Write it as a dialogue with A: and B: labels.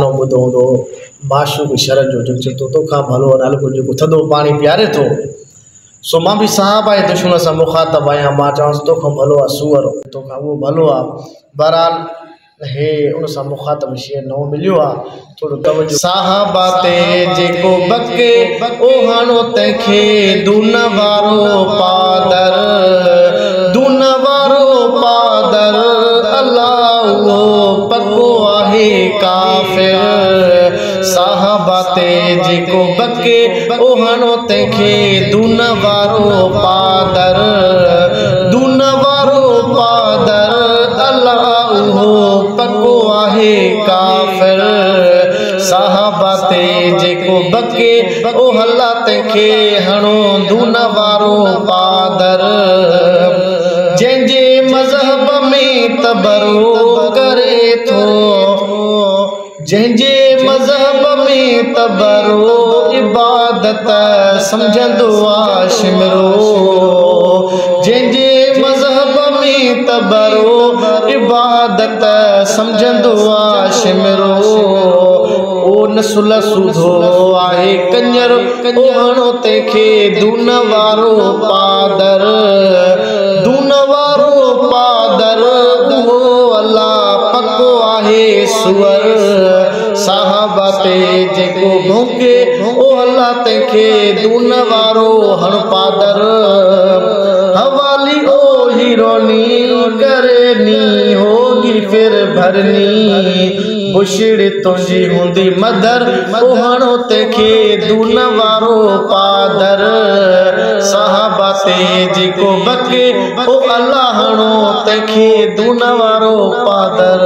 A: ॿुधो हूंदो माशूक शरत जो जेको चए थो तोखां भलो नालो जेको थधो पाणी पीआरे थो। सो मां बि साहब जे दुश्मन सां मुखातब आहियां। मां चवांसि तोखां भलो आहे सूअर, तोखां उहो भलो आहे। बहरहाल हे उन सां मुखातब शेर नओं मिलियो आहे। थोरो तवजो। साहबा ते जेको बके ओहाणो तंहिंखे दून वारो पादर, दून वारो पादर अल्लाह उहो पको आहे काफ़िर। साहबा ते जेको बके ओहाणो तंहिंखे दून वारो पादर, दून वारो पादर अल्लाह उहो पको आहे काफ़िर। साहबा ते जेको बके ओ हल्ला तंहिंखे हणो दून वारो पादर। जंहिंजे मज़हब में तबरो करे थो, जंहिंजे मज़हब में तबरो इबादत सम्झंदो आहे शिमरो। जंहिंजे मज़हब में तबरो इबादत सम्झंदो आहे शिमरो। ओ नसुल सूधो आहे कंजर ओहणो तंहिंखे दून वारो पादर, दून वारो पादर उहो अल्लाह पको आहे सूअर। साहबा ते जेको भौंके ओ अल्लाह तंहिंखे दून वारो हण पादर। हवाली ओ हीरोनी करे नी होगी फिर भरनी, बुछड़ी तुंहिंजी हूंदी मदर ओ हणो तंहिंखे दून वारो पादर। साहबा ते जेको बके ओ अल्लाह हणो तंहिंखे दून वारो पादर।